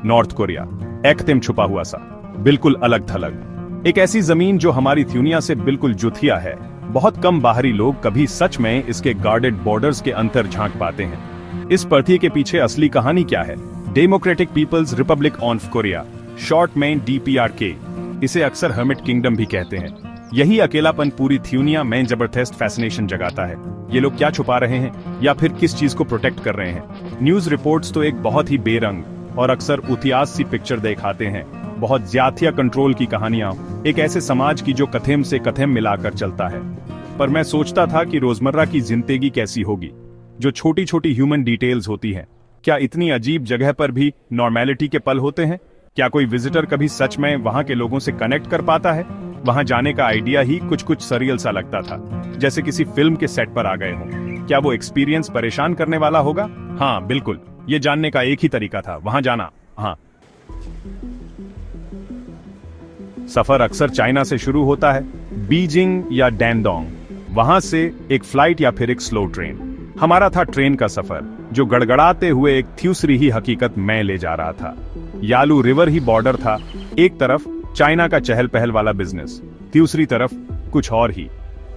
North Korea, एकदम छुपा हुआ सा, बिल्कुल अलग थलग। एक ऐसी जमीन जो हमारी थ्यूनिया से बिल्कुल जुथिया है। बहुत कम बाहरी लोग कभी सच में इसके गार्डेड बॉर्डर्स के अंतर झांक पाते हैं। इस पृथ्वी के पीछे असली कहानी क्या है? Democratic people's republic of Korea, short में DPRK। इसे अक्सर हर्मिट किंगडम भी कहते हैं। यही अकेलापन पूरी थ्यूनिया में जबरदस्त फैसिनेशन जगाता है। ये लोग क्या छुपा रहे हैं या फिर किस चीज को प्रोटेक्ट कर रहे हैं? न्यूज रिपोर्ट्स तो एक बहुत ही बेरंग और अक्सर इतिहास सी पिक्चर दिखाते हैं। बहुत ज्यादा कंट्रोल की कहानियां, एक ऐसे समाज की जो कथेम से कथेम मिलाकर चलता है। पर मैं सोचता था कि रोजमर्रा की जिंदगी कैसी होगी, जो छोटी छोटी ह्यूमन डिटेल्स होती हैं। क्या इतनी अजीब जगह पर भी नॉर्मेलिटी के पल होते हैं? क्या कोई विजिटर कभी सच में वहां के लोगों से कनेक्ट कर पाता है? वहां जाने का आइडिया ही कुछ सरियल सा लगता था, जैसे किसी फिल्म के सेट पर आ गए हों। क्या वो एक्सपीरियंस परेशान करने वाला होगा? हाँ बिल्कुल, ये जानने का एक ही तरीका था, वहां जाना। हाँ, सफर अक्सर चाइना से शुरू होता है, बीजिंग या डैनडोंग। वहां से एक फ्लाइट या फिर एक स्लो ट्रेन। हमारा था ट्रेन का सफर, जो गड़गड़ाते हुए एक थ्यूसरी ही हकीकत में ले जा रहा था। यालू रिवर ही बॉर्डर था। एक तरफ चाइना का चहल पहल वाला बिजनेस, दूसरी तरफ कुछ और ही।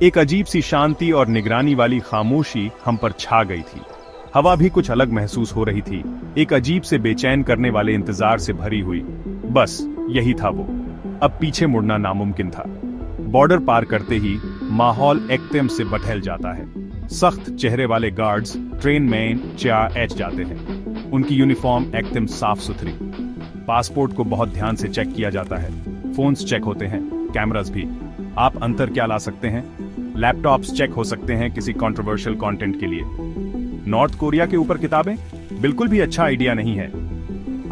एक अजीब सी शांति और निगरानी वाली खामोशी हम पर छा गई थी। हवा भी कुछ अलग महसूस हो रही थी, एक अजीब से बेचैन करने वाले इंतजार से भरी हुई। बस यही था वो। अब पीछे मुड़ना नामुमकिन था। बॉर्डर पार करते ही माहौल एकदम से बदल जाता है। सख्त चेहरे वाले गार्ड्स ट्रेन में एच जाते हैं। उनकी यूनिफॉर्म एकदम साफ सुथरी। पासपोर्ट को बहुत ध्यान से चेक किया जाता है। फोन्स चेक होते हैं, कैमरास भी। आप अंतर क्या ला सकते हैं? लैपटॉप्स चेक हो सकते हैं किसी कंट्रोवर्शियल कंटेंट के लिए। नॉर्थ कोरिया के ऊपर किताबें बिल्कुल भी अच्छा आइडिया नहीं है।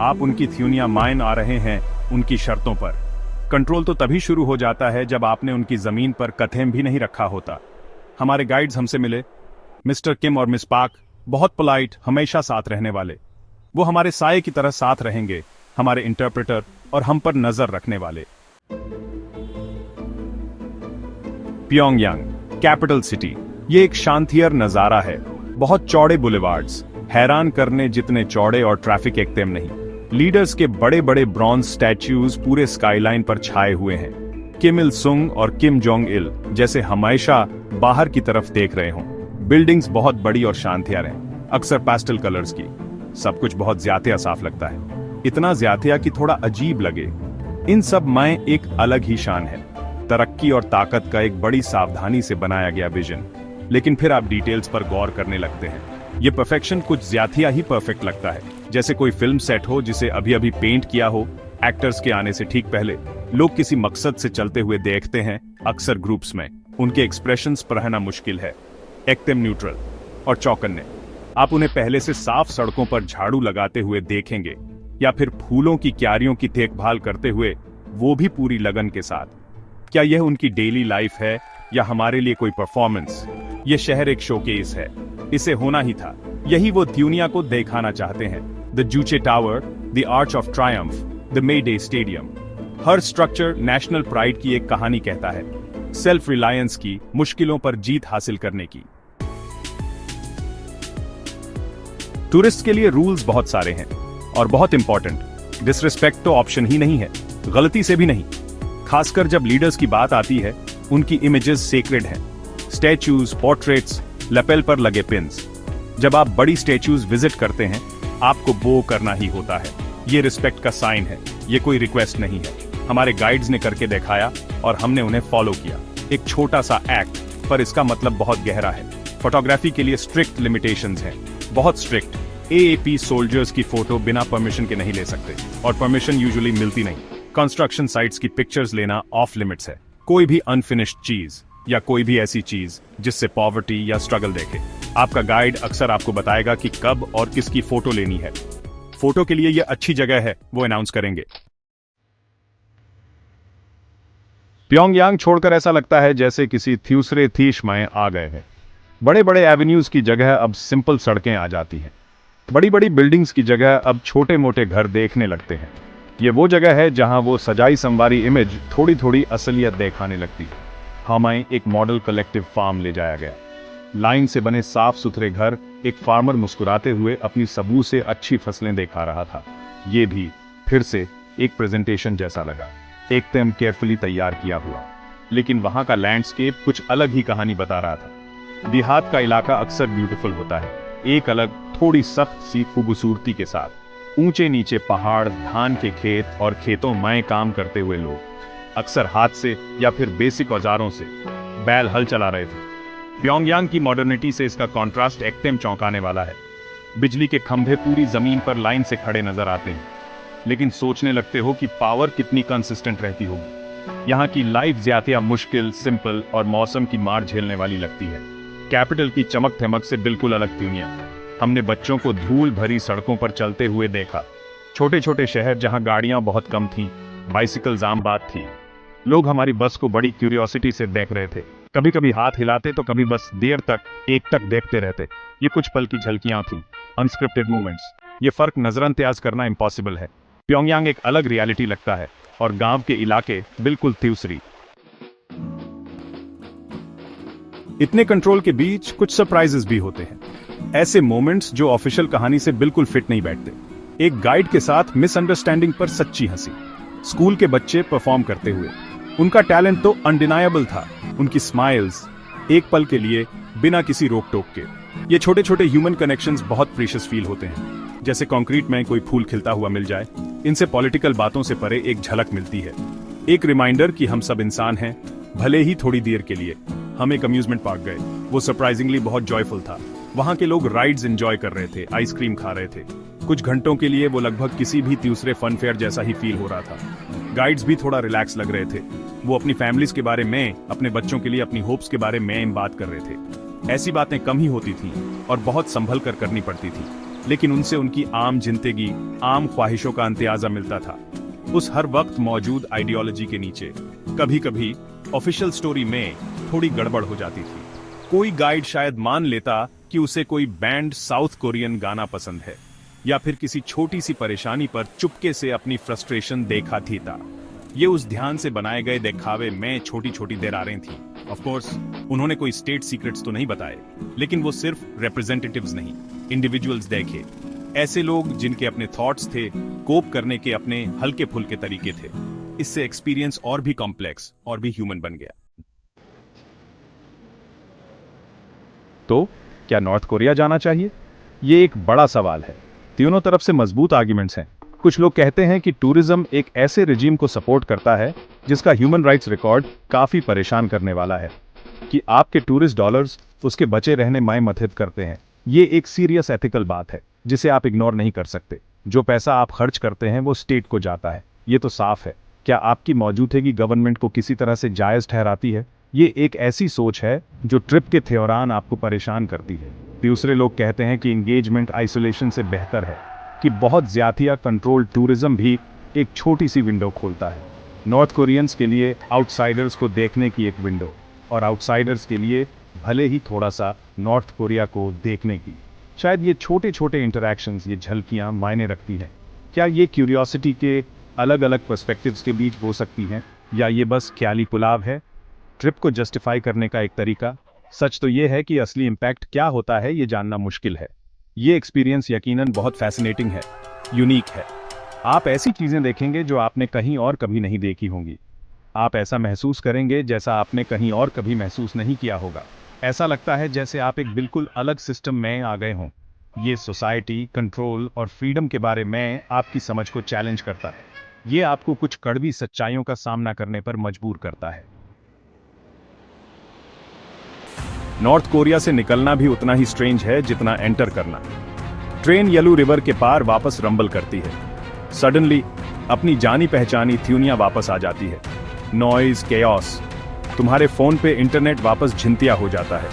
आप उनकी थ्यूनिया माइन आ रहे हैं उनकी शर्तों पर। कंट्रोल तो तभी शुरू हो जाता है जब आपने उनकी जमीन पर कथेम भी नहीं रखा होता। हमारे गाइड्स हमसे मिले, मिस्टर किम और मिस पाक, बहुत पोलाइट, हमेशा साथ रहने वाले। वो हमारे साये की तरह साथ रहेंगे, हमारे इंटरप्रेटर और हम पर नजर रखने वाले। Pyongyang, capital city. ये एक शांतियर नजारा है। बहुत चौड़े बुलेवार्ड्स, हैरान करने जितने चौड़े, और ट्रैफिक एकदम नहीं। लीडर्स के बड़े बड़े ब्रॉन्ज स्टैच्यूज पूरे स्काईलाइन पर छाए हुए हैं। किम इल सुंग और किम जोंग इल जैसे हमेशा बाहर की तरफ देख रहे हों। बिल्डिंग्स बहुत बड़ी और शांतियार हैं, अक्सर पेस्टल कलर्स की। सब कुछ बहुत ज्यादा साफ लगता है, इतना ज्यादा कि थोड़ा अजीब लगे। इन सब में एक अलग ही शान है, तरक्की और ताकत का एक बड़ी सावधानी से बनाया गया विजन। लेकिन फिर आप डिटेल्स पर गौर करने लगते हैं। ये परफेक्शन कुछ ज्यादा ही परफेक्ट लगता है, जैसे कोई फिल्म सेट हो जिसे अभी अभी पेंट किया हो। एक्टर्स के आने से ठीक पहले लोग किसी मकसद से चलते हुए देखते हैं, अक्सर ग्रुप्स में। उनके एक्सप्रेशंस पर रहना मुश्किल है, एकदम न्यूट्रल और चौकन्ने। आप उन्हें पहले से साफ सड़कों पर झाड़ू लगाते हुए देखेंगे, या फिर फूलों की क्यारियों की देखभाल करते हुए, वो भी पूरी लगन के साथ। क्या यह उनकी डेली लाइफ है या हमारे लिए कोई परफॉर्मेंस? यह शहर एक शोकेस है, इसे होना ही था। यही वो दुनिया को दिखाना चाहते हैं। The Juche tower, the arch of Triumph, the mayday stadium. Her structure national pride की एक कहानी कहता है, सेल्फ रिलायंस की, मुश्किलों पर जीत हासिल करने की। टूरिस्ट के लिए रूल्स बहुत सारे हैं और बहुत इंपॉर्टेंट। डिसरिस्पेक्ट तो ऑप्शन ही नहीं है, गलती से भी नहीं। खासकर जब लीडर्स की बात आती है, उनकी इमेजेस सेक्रेड हैं। स्टैच्यूज, पोर्ट्रेट्स, लपेल पर लगे पिन्स। जब आप बड़ी स्टैच्यूज विजिट करते हैं, आपको बो करना ही होता है। ये रिस्पेक्ट का साइन है, ये कोई रिक्वेस्ट नहीं है। हमारे गाइड्स ने करके दिखाया और हमने उन्हें फॉलो किया। एक छोटा सा एक्ट, पर इसका मतलब बहुत गहरा है। फोटोग्राफी के लिए स्ट्रिक्ट लिमिटेशंस हैं, बहुत स्ट्रिक्ट। AAP सोल्जर्स की फोटो बिना परमिशन के नहीं ले सकते, और परमिशन यूजुअली मिलती नहीं। कंस्ट्रक्शन साइट्स की पिक्चर्स लेना ऑफ लिमिट्स है। कोई भी अनफिनिश्ड चीज या कोई भी ऐसी चीज जिससे पॉवर्टी या स्ट्रगल देखे, आपका गाइड अक्सर आपको बताएगा कि कब और किसकी फोटो लेनी है। फोटो के लिए यह अच्छी जगह है, वो अनाउंस करेंगे। प्योंगयांग छोड़कर ऐसा लगता है जैसे किसी दूसरे देश में आ गए हैं। बड़े बड़े एवेन्यूज की जगह अब सिंपल सड़कें आ जाती हैं। बड़ी बड़ी बिल्डिंग्स की जगह अब छोटे मोटे घर देखने लगते हैं। ये वो जगह है जहां वो सजाई संवारी इमेज थोड़ी थोड़ी असलियत दिखाने लगती है। हमें एक मॉडल कलेक्टिव फार्म ले जाया गया। लाइन से बने साफ सुथरे घर, एक फार्मर मुस्कुराते हुए अपनी सबूत से अच्छी फसलें दिखा रहा था। ये भी फिर से एक प्रेजेंटेशन जैसा लगा, एकदम केयरफुली तैयार किया हुआ। लेकिन वहां का लैंडस्केप कुछ अलग ही कहानी बता रहा था। देहात का इलाका अक्सर ब्यूटीफुल होता है, एक अलग थोड़ी सख्त सी खूबसूरती के साथ। ऊंचे नीचे पहाड़, धान के खेत और खेतों में काम करते हुए लोग, अक्सर हाथ से या फिर बेसिक औजारों से बैल हल चला रहे थे। प्योंगयांग की मॉडर्निटी से इसका कॉन्ट्रास्ट एकदम चौंकाने वाला है। बिजली के खंभे पूरी जमीन पर लाइन से खड़े नजर आते हैं, लेकिन सोचने लगते हो कि पावर कितनी कंसिस्टेंट रहती होगी। यहाँ की लाइफ ज्यादा मुश्किल, सिंपल और मौसम की मार झेलने वाली लगती है। कैपिटल की चमक धमक से बिल्कुल अलग दुनिया। हमने बच्चों को धूल भरी सड़कों पर चलते हुए देखा। छोटे छोटे शहर जहाँ गाड़ियां बहुत कम थीं, बाइसिकल्स आम बात थी। लोग हमारी बस को बड़ी क्यूरियोसिटी से देख रहे थे, कभी कभी हाथ हिलाते तो कभी बस देर तक एकटक देखते रहते। ये कुछ पल की झलकियां थीं, अनस्क्रिप्टेड मूवमेंट्स। ये फर्क नजरअंदाज करना इम्पॉसिबल है। प्योंगयांग एक अलग रियलिटी लगता है और गांव के इलाके बिल्कुल तीसरी। इतने कंट्रोल के बीच कुछ सरप्राइजेस भी होते हैं, ऐसे मोमेंट्स जो ऑफिशियल कहानी से बिल्कुल फिट नहीं बैठते। एक गाइड के साथ मिसअंडरस्टैंडिंग पर सच्ची हंसी, स्कूल के बच्चे परफॉर्म करते हुए। उनका टैलेंट तो अनडिनायबल था, उनकी स्माइल्स एक पल के लिए बिना किसी रोक टोक के। ये छोटे छोटे ह्यूमन कनेक्शंस बहुत प्रीशियस फील होते हैं, जैसे कंक्रीट में कोई फूल खिलता हुआ मिल जाए। इनसे पॉलिटिकल बातों से परे एक झलक मिलती है, एक रिमाइंडर कि हम सब इंसान हैं, भले ही थोड़ी देर के लिए। हम एक अम्यूजमेंट पार्क गए, वो सरप्राइजिंगली बहुत जॉयफुल था। वहां के लोग राइड्स एंजॉय कर रहे थे, आइसक्रीम खा रहे थे। कुछ घंटों के लिए वो लगभग किसी भी दूसरे फन फेयर जैसा ही फील हो रहा था। गाइड्स भी थोड़ा रिलैक्स लग रहे थे, वो अपनी फैमिलीज के बारे में, अपने बच्चों के लिए अपनी होप्स के बारे में बात कर रहे थे। ऐसी बातें कम ही होती थी और बहुत संभल कर करनी पड़ती थी, लेकिन उनसे उनकी आम जिंदगी, आम ख्वाहिशों का अंदाजा मिलता था। उस हर वक्त मौजूद आइडियोलॉजी के नीचे कभी कभी ऑफिशियल स्टोरी में थोड़ी गड़बड़ हो जाती थी। कोई गाइड शायद मान लेता कि उसे कोई बैंड साउथ कोरियन गाना पसंद है, या फिर किसी छोटी सी परेशानी पर चुपके से अपनी फ्रस्ट्रेशन देखा थी था। ये उस ध्यान से बनाए गए दिखावे में छोटी छोटी दरारें थी। ऑफ कोर्स उन्होंने कोई स्टेट सीक्रेट्स तो नहीं बताए, लेकिन वो सिर्फ रिप्रेजेंटेटिव्स नहीं, इंडिविजुअल्स देखे। ऐसे लोग जिनके अपने थॉट्स थे, कोप करने के अपने हल्के फुल्के तरीके थे। इससे एक्सपीरियंस और भी कॉम्प्लेक्स और भी ह्यूमन बन गया। तो क्या नॉर्थ कोरिया जाना चाहिए? ये एक बड़ा सवाल है। तीनों तरफ से मजबूत आर्ग्यूमेंट्स हैं। कुछ लोग कहते हैं कि टूरिज्म एक ऐसे रिजीम को सपोर्ट करता है जिसका ह्यूमन राइट्स रिकॉर्ड काफी परेशान करने वाला है, कि आपके टूरिस्ट डॉलर्स उसके बचे रहने में मदद करते हैं। ये एक सीरियस एथिकल बात है जिसे आप इग्नोर नहीं कर सकते। जो पैसा आप खर्च करते हैं वो स्टेट को जाता है, ये तो साफ है। क्या आपकी मौजूदगी गवर्नमेंट को किसी तरह से जायज ठहराती है? ये एक ऐसी सोच है जो ट्रिप के दौरान आपको परेशान करती है। दूसरे लोग कहते हैं कि इंगेजमेंट आइसोलेशन से बेहतर है, कि बहुत ज्यादा कंट्रोल टूरिज्म भी एक छोटी सी विंडो खोलता है। नॉर्थ कोरियंस के लिए आउटसाइडर्स को देखने की एक विंडो, और आउटसाइडर्स के लिए भले ही थोड़ा सा नॉर्थ कोरिया को देखने की। शायद ये छोटे छोटे इंटरैक्शंस, ये झलकियां मायने रखती हैं। क्या ये क्यूरियोसिटी के अलग अलग पर्सपेक्टिव्स के बीच हो सकती हैं, या ये बस ख्याली पुलाव है, ट्रिप को जस्टिफाई करने का एक तरीका? सच तो ये है कि असली इम्पैक्ट क्या होता है ये जानना मुश्किल है। ये एक्सपीरियंस यकीनन बहुत फैसिनेटिंग है, यूनिक है। आप ऐसी चीजें देखेंगे जो आपने कहीं और कभी नहीं देखी होंगी। आप ऐसा महसूस करेंगे जैसा आपने कहीं और कभी महसूस नहीं किया होगा। ऐसा लगता है जैसे आप एक बिल्कुल अलग सिस्टम में आ गए हों। ये सोसाइटी, कंट्रोल और फ्रीडम के बारे में आपकी समझ को चैलेंज करता है। ये आपको कुछ कड़वी सच्चाइयों का सामना करने पर मजबूर करता है। नॉर्थ कोरिया से निकलना भी उतना ही स्ट्रेंज है जितना एंटर करना। ट्रेन येलो रिवर के पार वापस रंबल करती है। सडनली अपनी जानी पहचानी थ्यूनिया वापस आ जाती है। नॉइज, केओस, तुम्हारे फोन पे इंटरनेट वापस झिंतिया हो जाता है।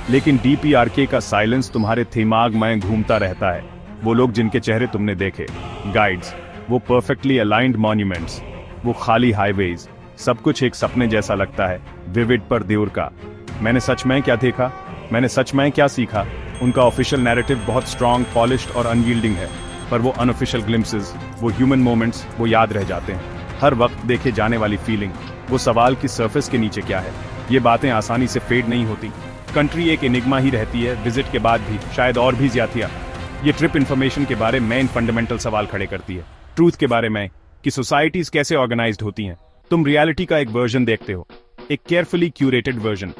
लेकिन डीपीआरके का साइलेंस तुम्हारे दिमाग में घूमता रहता है। वो लोग जिनके चेहरे तुमने देखे, गाइड्स, वो परफेक्टली अलाइंड मॉन्यूमेंट्स, वो खाली हाईवेज, सब कुछ एक सपने जैसा लगता है, विविड पर द्योर का। मैंने सच में क्या देखा, मैंने सच में क्या सीखा? उनका ऑफिशियल नैरेटिव बहुत स्ट्रॉन्ग, पॉलिश्ड और अनयील्डिंग है, पर वो अनऑफिशियल ग्लिम्प्सेस, वो ह्यूमन मोमेंट्स, वो याद रह जाते हैं। हर वक्त देखे जाने वाली फीलिंग, वो सवाल कि सरफेस के नीचे क्या है। ये बातें आसानी से फेड नहीं होती। कंट्री एक एनिग्मा ही रहती है विजिट के बाद भी, शायद और भी ज्यादा। ये ट्रिप इन्फॉर्मेशन के बारे में फंडामेंटल सवाल खड़े करती है, ट्रूथ के बारे में कि सोसाइटीज कैसे ऑर्गेनाइज्ड होती हैं। तुम रियलिटी का एक वर्जन देखते हो, एक केयरफुली क्यूरेटेड वर्जन,